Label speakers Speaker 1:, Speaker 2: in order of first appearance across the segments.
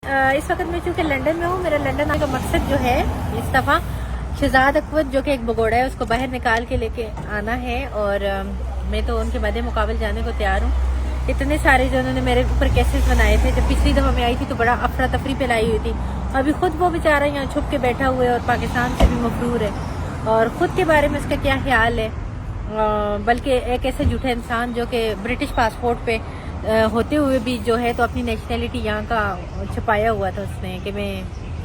Speaker 1: اس وقت میں چونکہ لنڈن میں ہوں، میرا لنڈن آنے کا مقصد جو ہے اس دفعہ شہزاد اکبر جو کہ ایک بگوڑا ہے اس کو باہر نکال کے لے کے آنا ہے، اور میں تو ان کے مد مقابل جانے کو تیار ہوں۔ اتنے سارے جو انہوں نے میرے اوپر کیسز بنائے تھے، جب پچھلی دفعہ میں آئی تھی تو بڑا افراتفری پھیلائی ہوئی تھی، ابھی خود وہ بیچارہ یہاں چھپ کے بیٹھا ہوا ہے اور پاکستان سے بھی مفرور ہے، اور خود کے بارے میں اس کا کیا خیال ہے، بلکہ ایک ایسے جھوٹے انسان جو کہ برٹش پاسپورٹ پہ ہوتے ہوئے بھی جو ہے تو اپنی نیشنلٹی یہاں کا چھپایا ہوا تھا اس نے کہ میں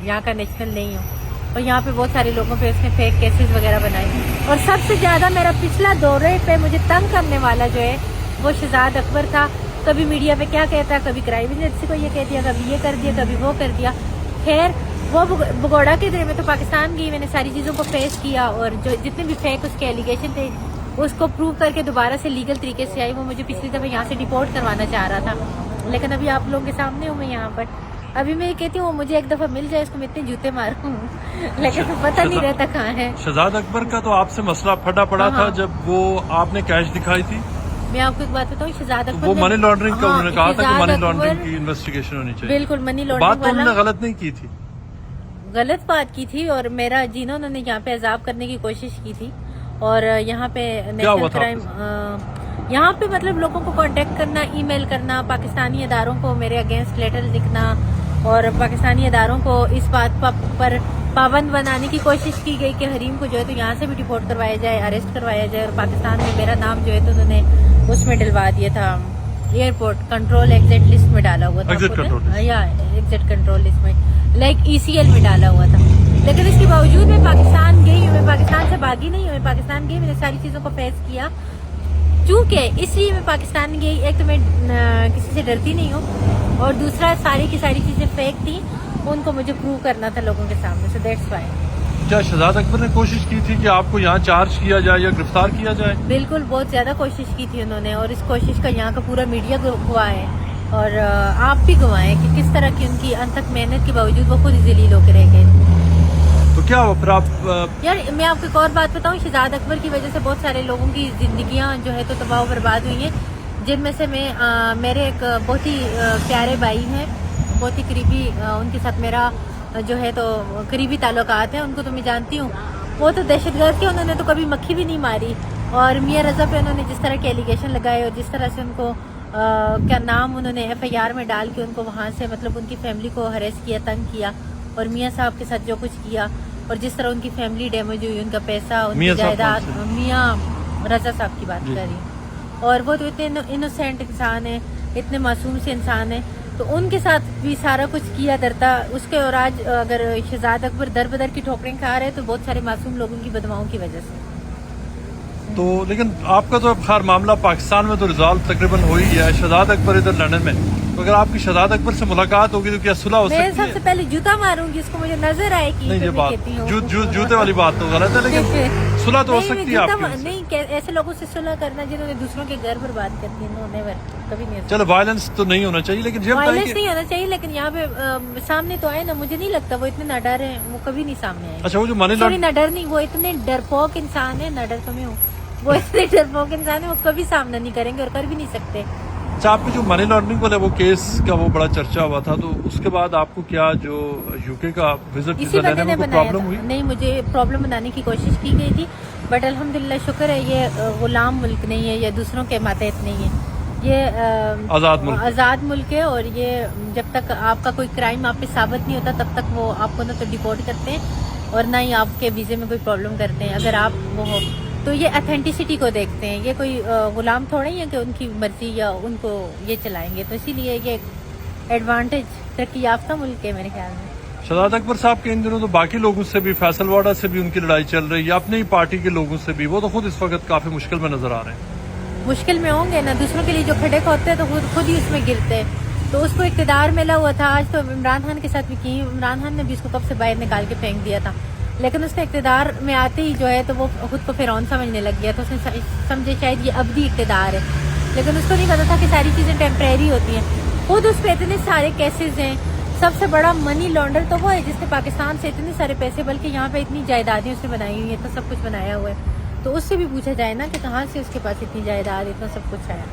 Speaker 1: یہاں کا نیشنل نہیں ہوں، اور یہاں پہ بہت سارے لوگوں پہ اس نے فیک کیسز وغیرہ بنائے، اور سب سے زیادہ میرا پچھلا دورے پہ مجھے تنگ کرنے والا جو ہے وہ شہزاد اکبر تھا۔ کبھی میڈیا پہ کیا کہتا، کبھی کرائم ایجنسی کو یہ کہہ دیا، کبھی یہ کر دیا، کبھی وہ کر دیا۔ خیر وہ بگوڑا کے دن میں تو پاکستان گئی، میں نے ساری چیزوں کو فیس کیا، اور جو جتنے بھی فیک اس کے ایلیگیشن تھے اس کو پروو کر کے دوبارہ سے لیگل طریقے سے آئی۔ وہ مجھے پچھلی دفعہ یہاں سے ڈیپورٹ کروانا چاہ رہا تھا، لیکن ابھی آپ لوگوں کے سامنے ہوں میں یہاں پر۔ ابھی میں یہ کہتی ہوں مجھے ایک دفعہ مل جائے اس کو میں اتنے جوتے ماروں لیکن پتہ نہیں رہتا کہاں ہے۔
Speaker 2: شہزاد اکبر کا تو آپ سے مسئلہ پھٹا پڑا تھا جب وہ آپ نے کیش دکھائی تھی۔
Speaker 1: میں آپ کو ایک بات بتاؤں، شہزاد اکبر
Speaker 2: وہ منی لانڈرنگ کا انہوں نے کہا تھا کہ منی لانڈرنگ کی انویسٹیگیشن ہونی چاہیے۔
Speaker 1: بالکل منی
Speaker 2: بات
Speaker 1: لانڈرنگ
Speaker 2: تو انہوں نے
Speaker 1: والا
Speaker 2: غلط نہیں کی تھی،
Speaker 1: غلط بات کی تھی، اور میرا جینا انہوں نے یہاں پہ عذاب کرنے کی کوشش کی تھی، اور یہاں پہ نیشنل کرائم یہاں پہ مطلب لوگوں کو کانٹیکٹ کرنا، ای میل کرنا، پاکستانی اداروں کو میرے اگینسٹ لیٹر لکھنا، اور پاکستانی اداروں کو اس بات پر پابند بنانے کی کوشش کی گئی کہ حریم کو جو ہے تو یہاں سے بھی ڈیپورٹ کروایا جائے، اریسٹ کروایا جائے، اور پاکستان میں میرا نام جو ہے تو انہوں نے اس میں ڈلوا دیا تھا، ایئرپورٹ کنٹرول ایگزٹ لسٹ میں ڈالا ہوا تھا، یا ایگزٹ کنٹرول لسٹ میں لائک ECL میں ڈالا ہوا تھا۔ لیکن اس کے باوجود میں پاکستان گئی، میں پاکستان سے بھاگی نہیں ہوں، میں پاکستان گئی، میں نے ساری چیزوں کو فیس کیا، چونکہ اس لیے میں پاکستان گئی، ایک تو میں کسی سے ڈرتی نہیں ہوں، اور دوسرا ساری کی ساری چیزیں فیک تھیں، ان کو مجھے پروو کرنا تھا لوگوں کے سامنے، سو دیٹس وائی۔
Speaker 2: کیا شہزاد اکبر نے کوشش کی تھی کہ آپ کو یہاں چارج کیا جائے یا گرفتار کیا جائے؟
Speaker 1: بالکل، بہت زیادہ کوشش کی تھی انہوں نے، اور اس کوشش کا یہاں کا پورا میڈیا گواہ ہے، اور آپ بھی گواہ ہیں کہ کس طرح کی ان کی انتھک محنت کے باوجود وہ خود ہی ذلیل ہو کے رہ گئے۔
Speaker 2: تو کیا ہوا پھر آپ؟
Speaker 1: یار میں آپ کو ایک اور بات بتاؤں، شہزاد اکبر کی وجہ سے بہت سارے لوگوں کی زندگیاں جو ہے تو تباہ و برباد ہوئی ہیں، جن میں سے میرے ایک بہت ہی پیارے بھائی ہیں، بہت ہی قریبی، ان کے ساتھ میرا جو ہے تو قریبی تعلقات ہیں، ان کو تو میں جانتی ہوں، وہ تو دہشت گرد کے، انہوں نے تو کبھی مکھی بھی نہیں ماری، اور میاں رضا پہ انہوں نے جس طرح کے ایلیگیشن لگائے، اور جس طرح سے ان کو کیا نام انہوں نے FIR میں ڈال کے ان کو وہاں سے مطلب ان کی فیملی کو ہریس کیا، تنگ کیا، اور میاں صاحب کے ساتھ جو کچھ کیا، اور جس طرح ان کی فیملی ڈیمیج ہوئی، ان کا پیسہ، ان کی جائیداد، میاں رضا صاحب کی بات کر رہی ہوں، اور وہ تو اتنے انوسینٹ انسان ہیں، اتنے معصوم سے انسان ہیں، تو ان کے ساتھ بھی سارا کچھ کیا درتا اس کے، اور آج اگر شہزاد اکبر در بدر کی ٹھوکریں کھا رہے تو بہت سارے معصوم لوگوں کی بددعاؤں کی وجہ سے۔
Speaker 2: تو لیکن آپ کا تو خیر معاملہ پاکستان میں تو ریزالو تقریباً ہو ہی ہے، شہزاد اکبر ادھر لندن میں، تو اگر آپ کی شہزاد اکبر سے ملاقات ہوگی تو کیا صلح ہو سکتی ہے؟
Speaker 1: میں سب سے پہلے جوتا ماروں گی اس کو، مجھے نظر آئے گی،
Speaker 2: نہیں یہ بات جوتے والی بات تو غلط ہے، لیکن صلح تو ہو سکتی ہے آپ کی۔
Speaker 1: نہیں، ایسے لوگوں سے صلح کرنا جنہوں نے دوسروں کے گھر برباد کر دیے، کبھی نہیں۔
Speaker 2: چلو وائلنس تو نہیں ہونا چاہیے، لیکن
Speaker 1: وائلنس نہیں ہونا چاہیے، لیکن یہاں پہ سامنے تو آئے نا، مجھے نہیں لگتا وہ اتنے نہ ڈر ہیں، وہ کبھی نہیں سامنے آئے۔
Speaker 2: اچھا وہ جو منی
Speaker 1: سوری نہ ڈر نہیں، وہ اتنے ڈرپوک انسان ہے، نہ ڈر تو میں ہوں، وہ اتنے ڈرپوک انسان ہے، وہ کبھی سامنا نہیں کریں گے اور کر بھی نہیں سکتے۔
Speaker 2: اچھا آپ کے جو منی لانڈرنگ والا وہ کیس کا وہ بڑا چرچا ہوا تھا، تو اس کے بعد آپ کو کیا جو UK کا وزٹ
Speaker 1: اسی
Speaker 2: لینے
Speaker 1: بندے
Speaker 2: میں
Speaker 1: نے
Speaker 2: کوئی
Speaker 1: بنایا
Speaker 2: پرابلم
Speaker 1: تھا،
Speaker 2: ہوئی؟
Speaker 1: نہیں مجھے پرابلم بنانے کی کوشش کی گئی تھی، بٹ الحمدللہ شکر ہے یہ غلام ملک نہیں ہے، یہ دوسروں کے ماتحت نہیں ہے، یہ آزاد ملک ہے، اور یہ جب تک آپ کا کوئی کرائم آپ پہ ثابت نہیں ہوتا تب تک وہ آپ کو نہ تو ڈیپورٹ کرتے ہیں اور نہ ہی آپ کے ویزے میں کوئی پرابلم کرتے ہیں، اگر آپ وہ ہو تو یہ اتھینٹسٹی کو دیکھتے ہیں، یہ کوئی غلام تھوڑا ہی ہے کہ ان کی مرضی یا ان کو یہ چلائیں گے، تو اسی لیے یہ ایڈوانٹیج ترقی یافتہ ملک ہے میرے خیال میں۔
Speaker 2: شہزاد اکبر صاحب کے ان دنوں تو باقی لوگوں سے بھی، فیصل واڈا سے بھی ان کی لڑائی چل رہی ہے، اپنی ہی پارٹی کے لوگوں سے بھی، وہ تو خود اس وقت کافی مشکل میں نظر آ رہے ہیں۔
Speaker 1: مشکل میں ہوں گے نا، دوسروں کے لیے جو کھڑے ہوتے ہیں تو خود ہی اس میں گرتے ہیں، تو اس کو اقتدار ملا ہوا تھا، آج تو عمران خان کے ساتھ بھی کی، عمران خان نے بھی اس کو کب سے باہر نکال کے پھینک دیا تھا، لیکن اس نے اقتدار میں آتے ہی جو ہے تو وہ خود کو فرعون سمجھنے لگ گیا، تو اس نے سمجھے شاید یہ ابدی اقتدار ہے، لیکن اس کو نہیں پتا تھا کہ ساری چیزیں ٹیمپریری ہوتی ہیں، خود اس پہ اتنے سارے کیسز ہیں، سب سے بڑا منی لانڈر تو وہ ہے جس نے پاکستان سے اتنے سارے پیسے، بلکہ یہاں پہ اتنی جائیدادیں اس نے بنائی ہوئی ہیں، تو سب کچھ بنایا ہوا ہے، تو اس سے بھی پوچھا جائے نا کہ کہاں سے اس کے پاس اتنی جائیداد، اتنا سب کچھ آیا۔